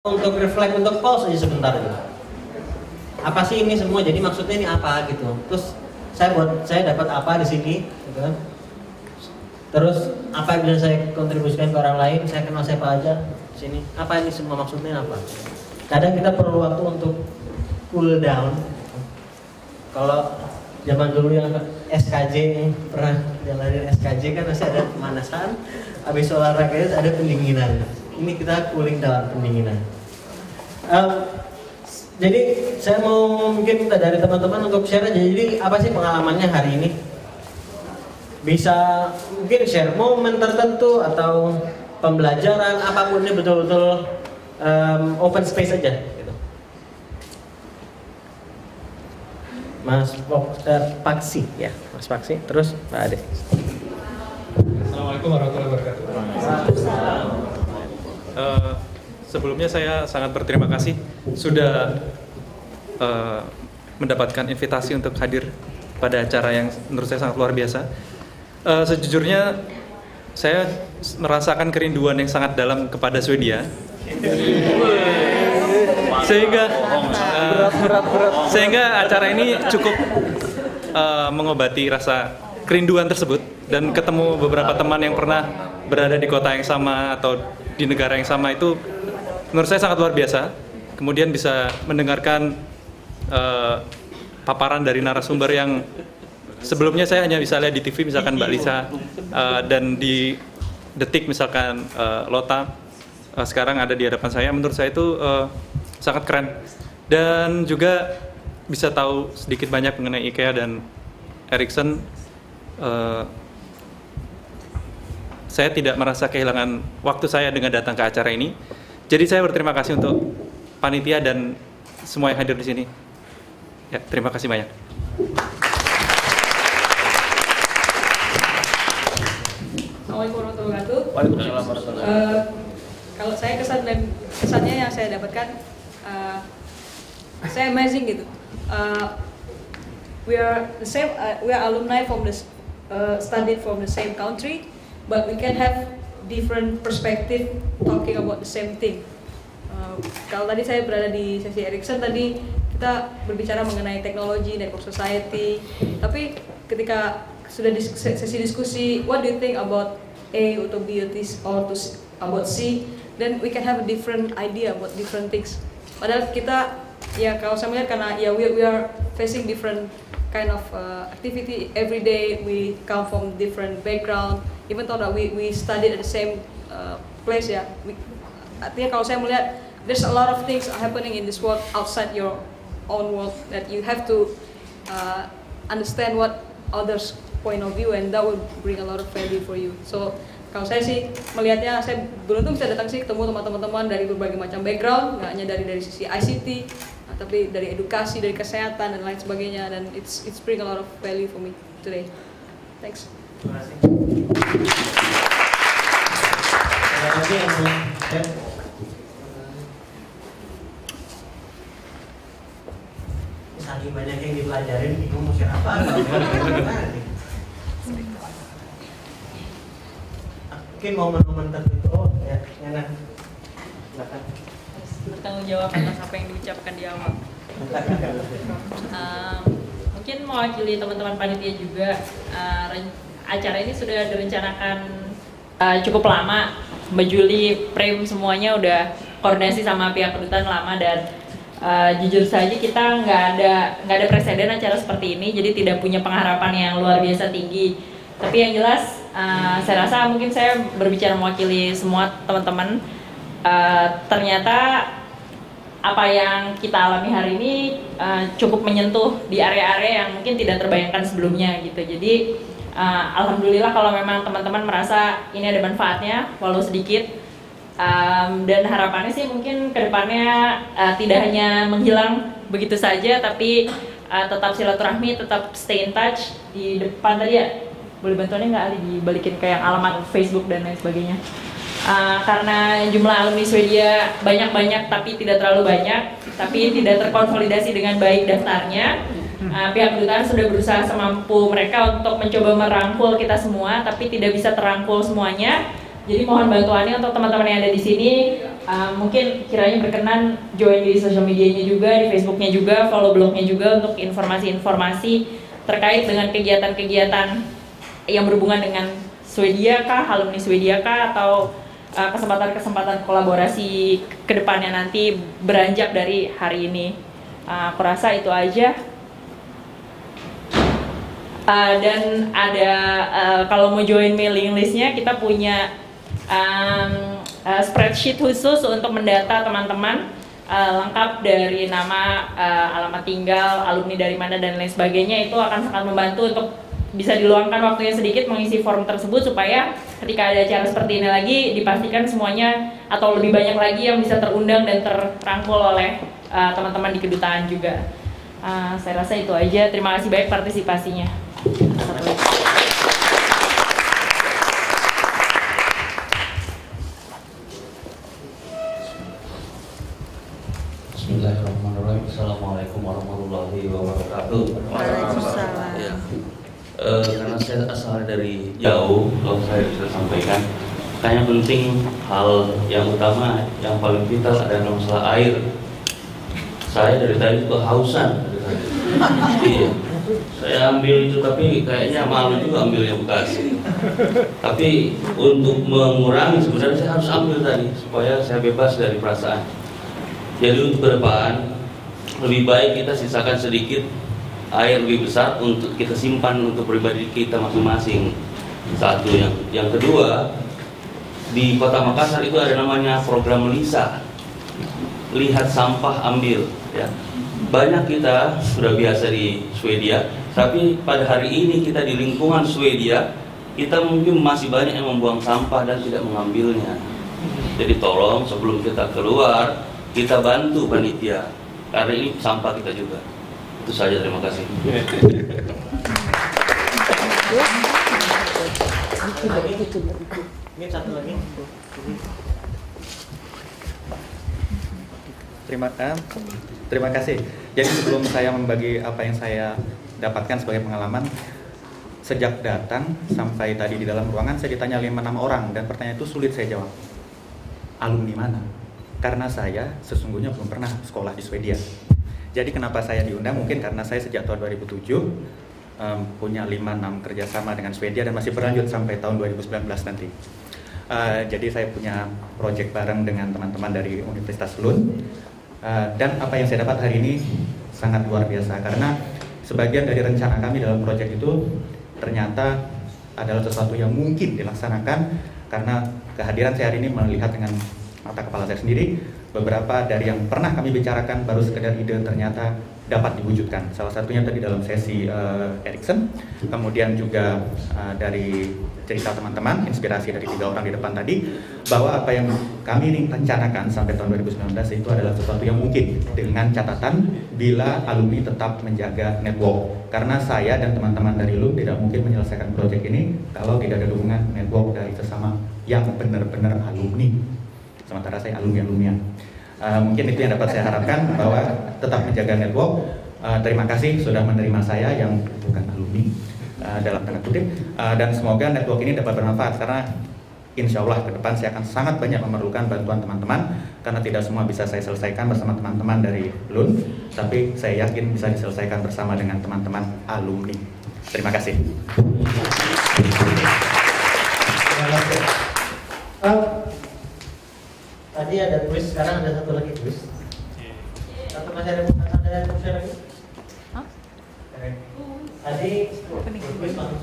untuk reflect, untuk pause aja sebentar gitu. Apa sih ini semua? Jadi maksudnya ini apa gitu. Terus saya dapat apa di sini gitu kan. Terus apa yang bisa saya kontribusikan ke orang lain, saya kenal siapa aja di sini. Apa ini semua maksudnya apa? Kadang kita perlu waktu untuk cool down. Kalau zaman dulu yang SKJ, pernah jalanin SKJ kan masih ada pemanasan, habis olahraga ada pendinginan. Ini kita cooling down, pendinginan. Jadi saya mau mungkin minta dari teman-teman untuk share aja. Jadi apa sih pengalamannya hari ini? Bisa mungkin share momen tertentu atau pembelajaran apapun, ini betul-betul open space aja. Gitu. Mas Paksi ya, Mas Paksi. Terus Pak Ade. Assalamualaikum warahmatullahi wabarakatuh. Sebelumnya saya sangat berterima kasih sudah mendapatkan invitasi untuk hadir pada acara yang menurut saya sangat luar biasa. Sejujurnya saya merasakan kerinduan yang sangat dalam kepada Swedia, sehingga acara ini cukup mengobati rasa kerinduan tersebut, dan ketemu beberapa teman yang pernah berada di kota yang sama atau di negara yang sama itu menurut saya sangat luar biasa. Kemudian bisa mendengarkan paparan dari narasumber yang sebelumnya saya hanya bisa lihat di TV, misalkan Mbak Lisa, dan di Detik misalkan Lota, sekarang ada di hadapan saya. Menurut saya itu sangat keren, dan juga bisa tahu sedikit banyak mengenai IKEA dan Ericsson. Saya tidak merasa kehilangan waktu saya dengan datang ke acara ini. Jadi saya berterima kasih untuk panitia dan semua yang hadir di sini. Ya, terima kasih banyak. Assalamualaikum warahmatullahi wabarakatuh. Waalaikumsalam warahmatullahi wabarakatuh. Kalau saya kesannya yang saya dapatkan, saya amazing gitu. We are the same. We are alumni from the studied from the same country, but we can have different perspective talking about the same thing. Kalau tadi saya berada di sesi Ericsson, tadi kita berbicara mengenai teknologi, network society. Tapi ketika sudah sesi diskusi, what do you think about A atau B or about C, then we can have a different idea about different things. Padahal kita, ya kalau saya melihat, karena ya we are facing different kind of activity every day. We come from different background, even though that we studied at the same place ya. Artinya kalau saya melihat, there's a lot of things happening in this world outside your own world that you have to understand what others point of view, and that will bring a lot of value for you. So kalau saya sih melihatnya, saya beruntung bisa datang sih ketemu teman-teman dari berbagai macam background, nggak hanya dari sisi ICT, tapi dari edukasi, dari kesehatan dan lain sebagainya, dan it's bring a lot of value for me today. Thanks. Terima kasih. Ada lagi yang mau share? Saking banyak yang dipelajarin, bingung mau share apa? Mungkin momen-momen tertentu, oh ya, enak. Silakan. Bertanggung jawab atas apa yang diucapkan di awal. Mungkin mewakili teman-teman panitia juga, acara ini sudah direncanakan cukup lama. Mbak Juli, Prem, semuanya udah koordinasi sama pihak kedutaan lama, dan jujur saja kita nggak ada preseden acara seperti ini, jadi tidak punya pengharapan yang luar biasa tinggi. Tapi yang jelas, saya rasa mungkin saya berbicara mewakili semua teman-teman. Ternyata apa yang kita alami hari ini cukup menyentuh di area-area yang mungkin tidak terbayangkan sebelumnya gitu. Jadi alhamdulillah kalau memang teman-teman merasa ini ada manfaatnya walau sedikit, dan harapannya sih mungkin kedepannya tidak hanya menghilang begitu saja, tapi tetap silaturahmi, tetap stay in touch. Di depan tadi ya, boleh bantuannya nggak Ali dibalikin kayak alamat Facebook dan lain sebagainya. Karena jumlah alumni Swedia banyak-banyak tapi tidak terlalu banyak, tapi tidak terkonsolidasi dengan baik daftarnya. Pihak kedutaan sudah berusaha semampu mereka untuk mencoba merangkul kita semua, tapi tidak bisa terangkul semuanya. Jadi mohon bantuannya untuk teman-teman yang ada di sini, mungkin kiranya berkenan join di sosial medianya juga, di Facebooknya juga, follow blognya juga untuk informasi-informasi terkait dengan kegiatan-kegiatan yang berhubungan dengan Swedia kah, alumni Swedia kah, atau kesempatan-kesempatan kolaborasi kedepannya nanti beranjak dari hari ini. Aku rasa itu aja. Dan ada kalau mau join mailing listnya, kita punya spreadsheet khusus untuk mendata teman-teman lengkap dari nama, alamat tinggal, alumni dari mana dan lain sebagainya. Itu akan sangat membantu untuk bisa diluangkan waktunya sedikit mengisi form tersebut supaya ketika ada acara seperti ini lagi dipastikan semuanya atau lebih banyak lagi yang bisa terundang dan terrangkul oleh teman-teman di kedutaan juga. Saya rasa itu aja. Terima kasih banyak partisipasinya. Bismillahirrahmanirrahim. Assalamualaikum warahmatullahi wabarakatuh. Waalaikumsalam. Ya. Karena saya asal dari jauh, kalau saya bisa sampaikan, kayaknya penting hal yang utama, yang paling vital adalah masalah air. Saya dari tadi kehausan. Iya. Saya ambil itu tapi kayaknya malu juga ambilnya bekas. Tapi untuk mengurangi sebenarnya saya harus ambil tadi supaya saya bebas dari perasaan. Jadi untuk ke depan lebih baik kita sisakan sedikit air lebih besar untuk kita simpan untuk pribadi kita masing-masing. Satu yang kedua, di Kota Makassar itu ada namanya program LISA, lihat sampah ambil ya. Banyak kita sudah biasa di Swedia, tapi pada hari ini kita di lingkungan Swedia, kita mungkin masih banyak yang membuang sampah dan tidak mengambilnya. Jadi tolong sebelum kita keluar, kita bantu panitia, karena ini sampah kita juga. Itu saja, terima kasih. Ini satu lagi. Terima kasih. Jadi sebelum saya membagi apa yang saya dapatkan sebagai pengalaman, sejak datang sampai tadi di dalam ruangan saya ditanya 5-6 orang dan pertanyaan itu sulit saya jawab. Alumni mana? Karena saya sesungguhnya belum pernah sekolah di Swedia. Jadi kenapa saya diundang? Mungkin karena saya sejak tahun 2007 punya 5-6 kerjasama dengan Swedia dan masih berlanjut sampai tahun 2019 nanti. Jadi saya punya proyek bareng dengan teman-teman dari Universitas Lund. Dan apa yang saya dapat hari ini sangat luar biasa karena sebagian dari rencana kami dalam proyek itu ternyata adalah sesuatu yang mungkin dilaksanakan karena kehadiran saya hari ini melihat dengan mata kepala saya sendiri. Beberapa dari yang pernah kami bicarakan baru sekedar ide ternyata dapat diwujudkan. Salah satunya tadi dalam sesi Erikson, kemudian juga dari cerita teman-teman, inspirasi dari 3 orang di depan tadi, bahwa apa yang kami ini rencanakan sampai tahun 2019 itu adalah sesuatu yang mungkin dengan catatan bila alumni tetap menjaga network. Karena saya dan teman-teman dari LUM tidak mungkin menyelesaikan proyek ini kalau tidak ada dukungan network dari sesama yang benar-benar alumni. Sementara saya alumni-alumni. Mungkin itu yang dapat saya harapkan bahwa tetap menjaga network. Terima kasih sudah menerima saya yang bukan alumni dalam tanda kutip, dan semoga network ini dapat bermanfaat karena insya Allah ke depan saya akan sangat banyak memerlukan bantuan teman-teman karena tidak semua bisa saya selesaikan bersama teman-teman dari LUN, tapi saya yakin bisa diselesaikan bersama dengan teman-teman alumni. Terima kasih. Tadi ada kuis, sekarang ada satu lagi kuis. Atau masih ada kuis lagi? Hah? Tadi kuis mana?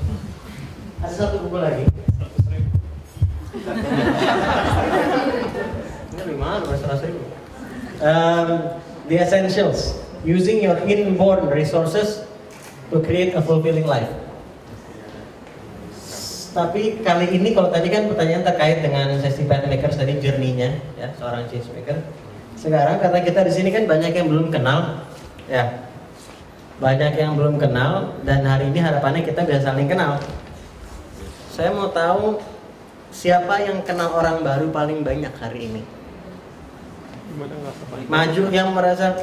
Ada satu buku lagi. Ini gimana? The essentials, using your inborn resources to create a fulfilling life. Tapi kali ini kalau tadi kan pertanyaan terkait dengan sesi pathmakers tadi journey-nya ya seorang change maker. Sekarang karena kita di sini kan banyak yang belum kenal ya. Banyak yang belum kenal dan hari ini harapannya kita bisa saling kenal. Saya mau tahu siapa yang kenal orang baru paling banyak hari ini? Maju yang merasa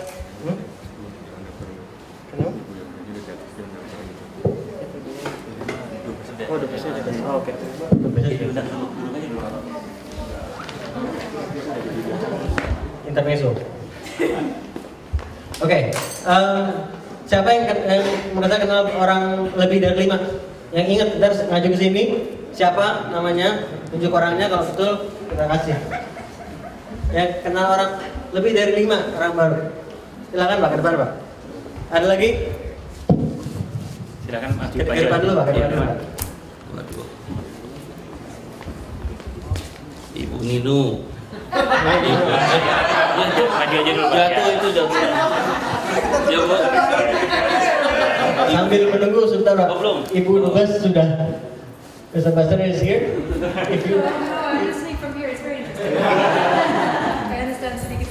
kenal? Oh, udah bisa. Oh, oke. Intermezzo. Oke, siapa yang merasa kenal orang lebih dari 5? Yang ingat ntar ngaju ke sini, siapa namanya, tunjuk orangnya, kalau betul kita kasih. Yang kenal orang lebih dari 5 orang baru. Silakan Pak, ke depan Pak. Ada lagi? Silakan Mas. Ke depan dulu Pak, ke depan dulu Pak. Waduh. Ibu Ninu. Maju aja dulu Pak. Jatuh itu jatuh. Ya, Bu. Sambil menunggu sebentar Pak. Oh, belum. Ibu Dubes sudah. Mr. Ambassador is here. If you I'm listening from here. It's very interesting. I understand sedikit.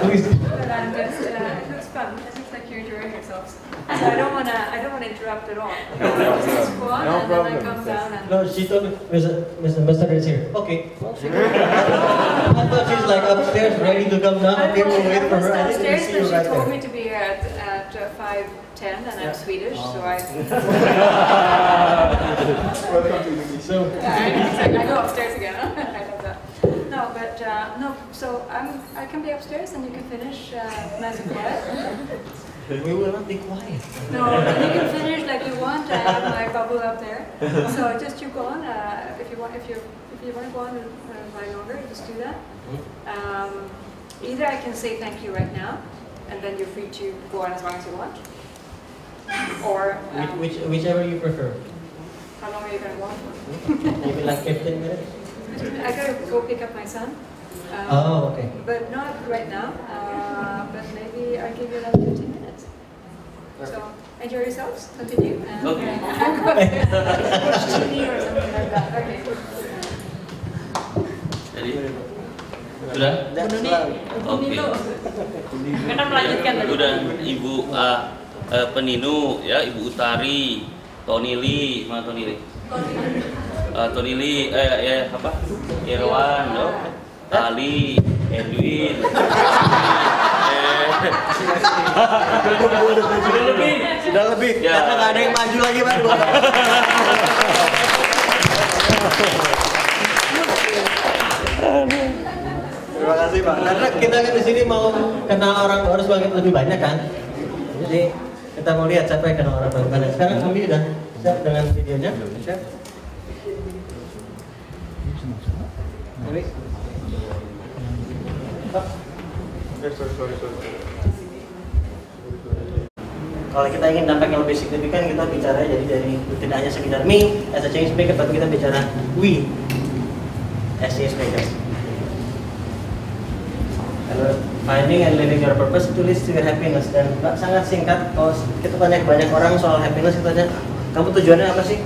please. But I'm just, it looks fun. It looks like you're enjoying yourselves. So I don't wanna interrupt at all. Just go on and then I come down and. No, she told me Mr. Ambassador is here. Okay. I thought she's like upstairs ready to come down. I didn't wait for her. I didn't Downstairs, see but you she right told there. me to be here at 5:10, and I'm Swedish, so I. So I go upstairs again. I love that. No, but no. So I can be upstairs, and you can finish nice and quiet. we will not be quiet. No, then you can finish like you want. I have my bubble up there. So just you go on. If you want to go on by longer, just do that. Either I can say thank you right now, and then you're free to go on as long as you want. Or Whichever you prefer. how long are you gonna go on for? Maybe like 15 minutes. I gotta go pick up my son. Oh, okay. But not right now. But maybe I'll give you another 15 minutes. So enjoy yourselves. Continue. And Okay. I'll go upstairs. Watch TV or something like that. Okay. Jadi sudah? That's Ini, love. Oke. Kita melanjutkan tadi. Udah Ibu Peninu ya, Ibu Utari, Tony Lee, mana Tony Lee? Tony Lee, apa? Irwan, Ali, Edwin. Sudah lebih. Ya. Karena nggak ada yang maju lagi Pak. Terima kasih Pak. Karena kita kan di sini mau kenal orang baru semakin lebih banyak kan. Jadi kita mau lihat siapa yang kenal orang baru banyak. Sekarang kami udah siap dengan videonya. Siap. Oke. Kalau kita ingin dampak yang lebih signifikan, kita bicara jadi dari tidak hanya sekedar me as a change maker, tapi kita bicara we as change makers. Kalau finding and living your purpose itu leads to your happiness, dan sangat singkat. Kalau kita tanya ke banyak orang soal happiness, kita tanya, kamu tujuannya apa sih?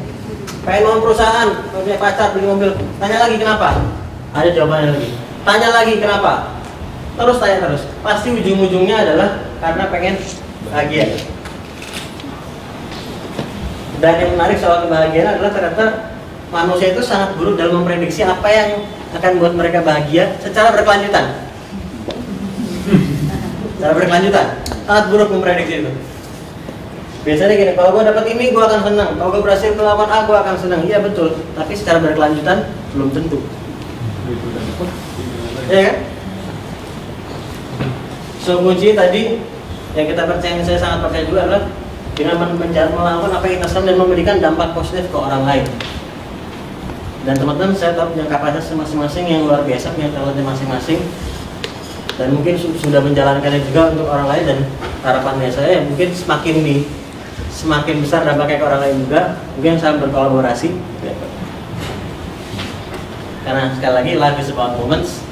Pengen bangun perusahaan, punya pacar, beli mobil. Tanya lagi kenapa? Ada jawabannya lagi. Tanya lagi kenapa? Terus tanya terus. Pasti ujung-ujungnya adalah karena pengen bahagia. Dan yang menarik soal kebahagiaan adalah ternyata manusia itu sangat buruk dalam memprediksi apa yang akan membuat mereka bahagia secara berkelanjutan. Secara berkelanjutan, sangat buruk memprediksi itu. Biasanya gini, kalau gue dapat ini gue akan senang, kalau gue berhasil melawan A gue akan senang. Iya betul, tapi secara berkelanjutan belum tentu. Iya kan? So kunci tadi yang kita percaya, yang saya sangat percaya juga adalah dengan melakukan apa yang kita senang dan memberikan dampak positif ke orang lain. Dan teman-teman, saya tahu punya kapasitas masing-masing yang luar biasa, punya talentnya masing-masing, dan mungkin sudah menjalankannya juga untuk orang lain. Dan harapannya saya mungkin semakin besar dampaknya ke orang lain juga, mungkin saya berkolaborasi. Karena sekali lagi life is about moments.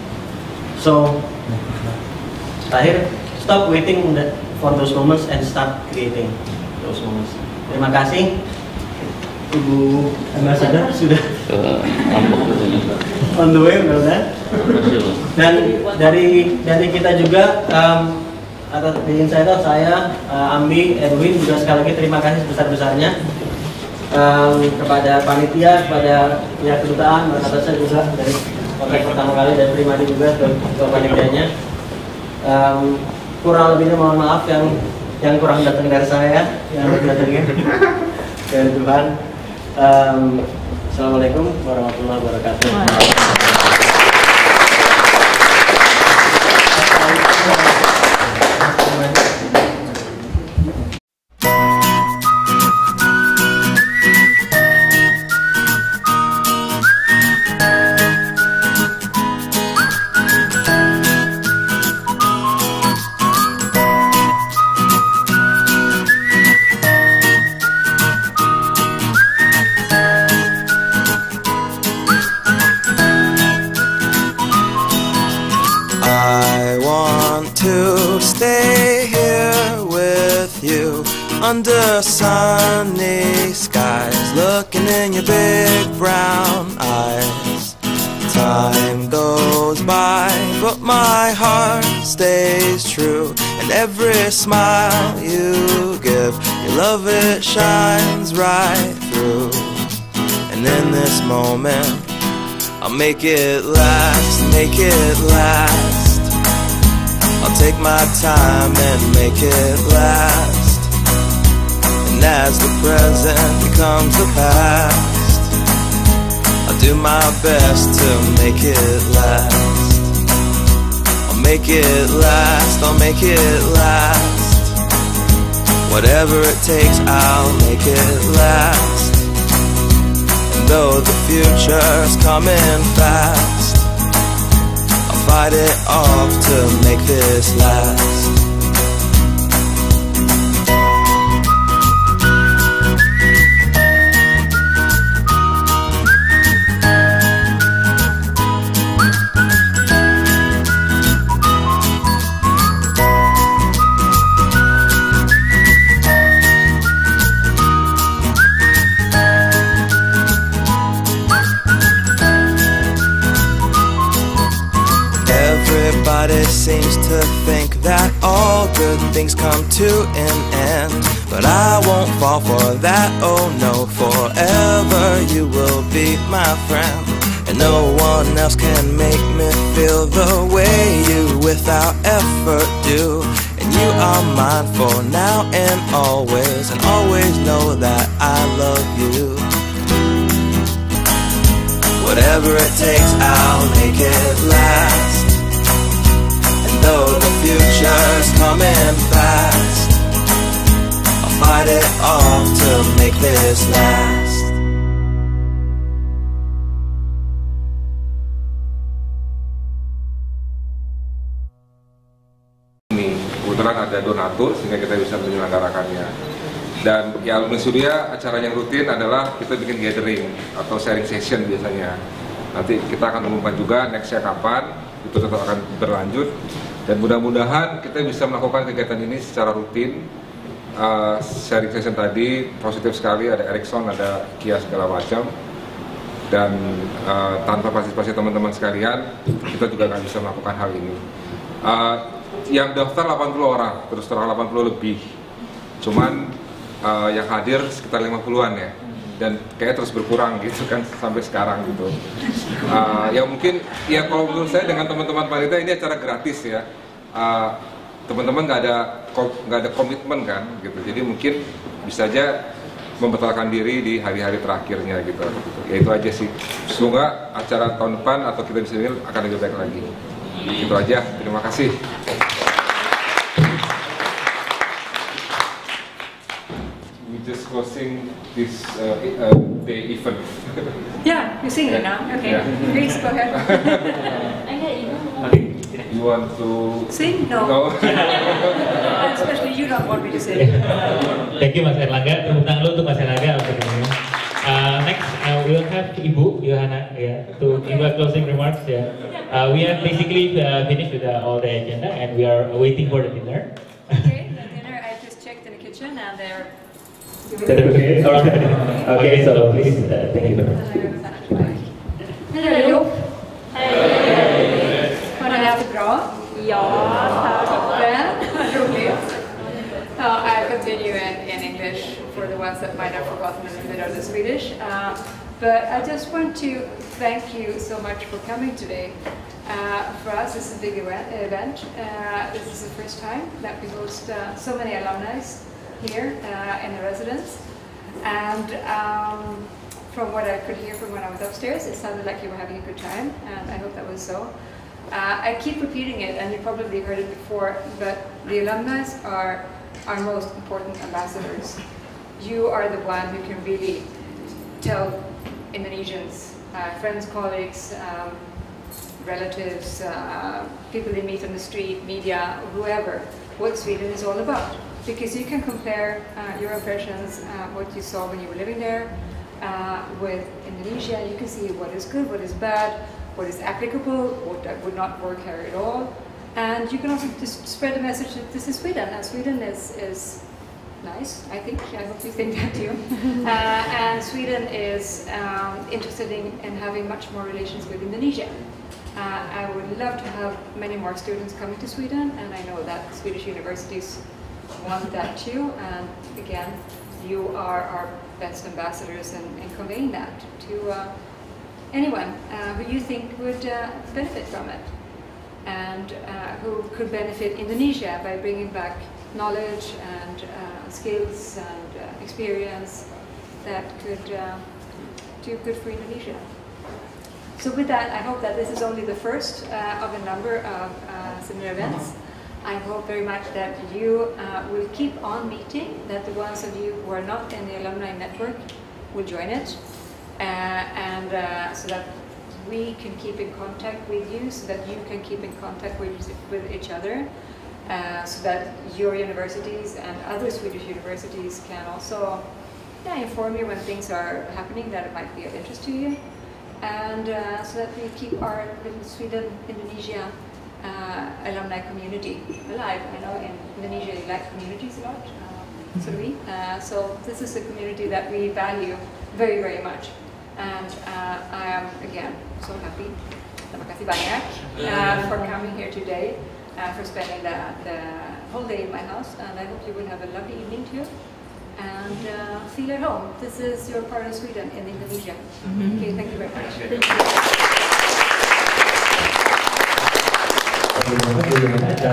So terakhir, stop waiting for those moments and start creating those moments. Terima kasih Ibu Ambassador sudah on the way, mudah-mudahan. Dan dari kita juga atas izin saya, Ambi, Erwin juga sekali lagi terima kasih sebesar-besarnya kepada panitia, kepada pihak kedutaan, saya juga dari kontrak pertama kali, dan pribadi juga ke panitianya. Kurang lebihnya mohon maaf yang kurang datang dari saya, yang lebih datangnya dari Tuhan. Assalamualaikum warahmatullahi wabarakatuh. under sunny skies, looking in your big brown eyes. Time goes by, but my heart stays true, and every smile you give, your love, it shines right through. And in this moment, I'll make it last, make it last. I'll take my time and make it last. And as the present becomes the past, I'll do my best to make it last. I'll make it last, I'll make it last. Whatever it takes, I'll make it last. And though the future's coming fast, I'll fight it off to make this last. Everybody seems to think that all good things come to an end, but I won't fall for that, oh no. Forever you will be my friend, and no one else can make me feel the way you without effort do. And you are mine for now and always know that I love you. Whatever it takes, I'll make it last. Though the future's coming fast, I'll fight it off to make this last. Ini kebetulan ada donatur sehingga kita bisa menyelenggarakannya. Dan ya Alumni Surya, acara yang rutin adalah kita bikin gathering atau sharing session biasanya. Nanti kita akan umumkan juga nextnya kapan, itu tetap akan berlanjut. Dan mudah-mudahan kita bisa melakukan kegiatan ini secara rutin. Sharing session tadi positif sekali, ada Ericsson, ada Kia segala macam. Dan tanpa partisipasi teman-teman sekalian, kita juga nggak bisa melakukan hal ini. Yang daftar 80 orang, terus terang 80 lebih. Cuman yang hadir sekitar 50-an ya. Dan kayak terus berkurang gitu kan sampai sekarang gitu. Ya mungkin ya kalau menurut saya dengan teman-teman panitia ini acara gratis ya. Teman-teman nggak ada komitmen kan gitu. Jadi mungkin bisa aja membatalkan diri di hari-hari terakhirnya gitu. Ya itu aja sih. Semoga acara tahun depan atau kita bisa ini akan lebih baik lagi. Itu aja. Terima kasih. Just closing this day event. Yeah, you sing it now. Okay, Yeah. please go ahead. You want to Sing? No. No. Especially you don't want me to sing. Thank you Mas Erlangga. Tepuk tangan dulu untuk Mas Erlangga. Next, we'll have Ibu Yohana to give a closing remarks. We have basically finished with all the agenda, and we are waiting for the dinner. Okay, the dinner I just checked in the kitchen and they're. Okay, all right. Okay, so please, thank you very much. Hej allihop! Hej! Har ni haft det bra? Ja, toppen! Vad roligt! I'll continue in English for the ones that might have forgotten a little bit of the Swedish. But I just want to thank you so much for coming today. For us, this is a big event. This is the first time that we host so many alumni here in the residence, and from what I could hear from when I was upstairs, it sounded like you were having a good time, and I hope that was so. I keep repeating it, and you probably heard it before, but the alumni are our most important ambassadors. You are the one who can really tell Indonesians, friends, colleagues, relatives, people they meet on the street, media, whoever, what Sweden is all about. Because you can compare your impressions, what you saw when you were living there, with Indonesia. You can see what is good, what is bad, what is applicable, what would not work here at all. And you can also just spread the message that this is Sweden, and Sweden is nice, I think. I hope you think that too. And Sweden is interested in having much more relations with Indonesia. I would love to have many more students coming to Sweden, and I know that Swedish universities want that too. And again, you are our best ambassadors in conveying that to anyone who you think would benefit from it, and who could benefit Indonesia by bringing back knowledge and skills and experience that could do good for Indonesia. So with that, I hope that this is only the first of a number of similar events. I hope very much that you will keep on meeting, that the ones of you who are not in the alumni network will join it, and so that we can keep in contact with you, so that you can keep in contact with each other, so that your universities and other Swedish universities can also inform you when things are happening that might be of interest to you, and so that we keep our little Sweden-Indonesia alumni community alive. I know in Indonesia you like communities a lot, so do we. So this is a community that we value very, very much. And I am, again, so happy. Terima kasih banyak for coming here today, for spending the whole day in my house. And I hope you will have a lovely evening too. And feel at home. This is your part of Sweden in Indonesia. Okay, thank you very much.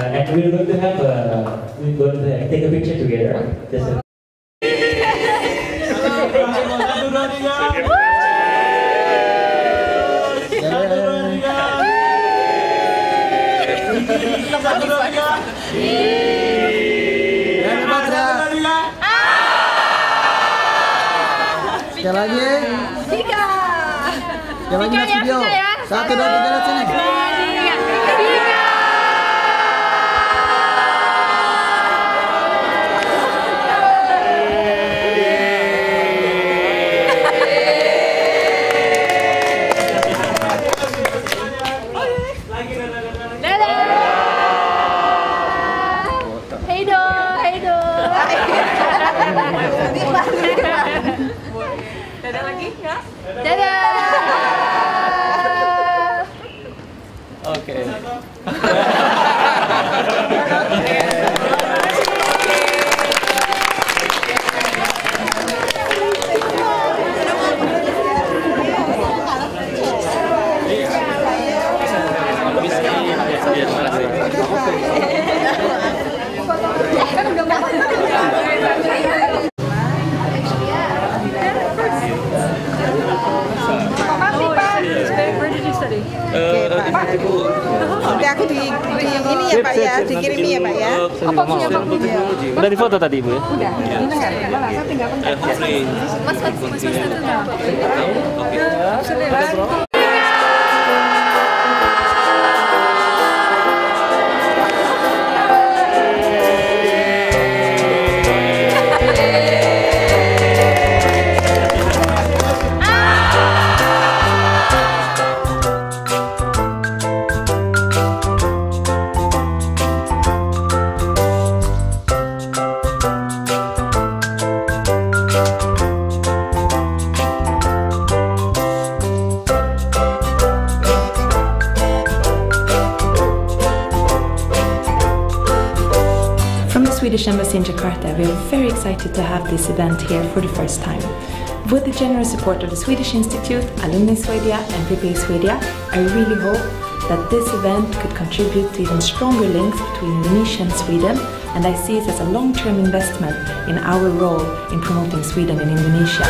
And we're going to have take a picture together. Sekali lagi. 3. Sekali lagi mas video. 1, 2, 3 lihat sini. Dadah lagi ya? Dadah. Oke. Where did you study? Nanti aku di ini ya Pak ya, dikirimi ya Pak ya. Apa punya Pak? Udah difoto tadi Ibu ya? Udah. Ini enggak malah saya tinggal kontak. Mas. Swedish Embassy in Jakarta, we are very excited to have this event here for the first time. With the generous support of the Swedish Institute, Alumni Swedia and Prepare Swedia, I really hope that this event could contribute to even stronger links between Indonesia and Sweden, and I see it as a long-term investment in our role in promoting Sweden in Indonesia.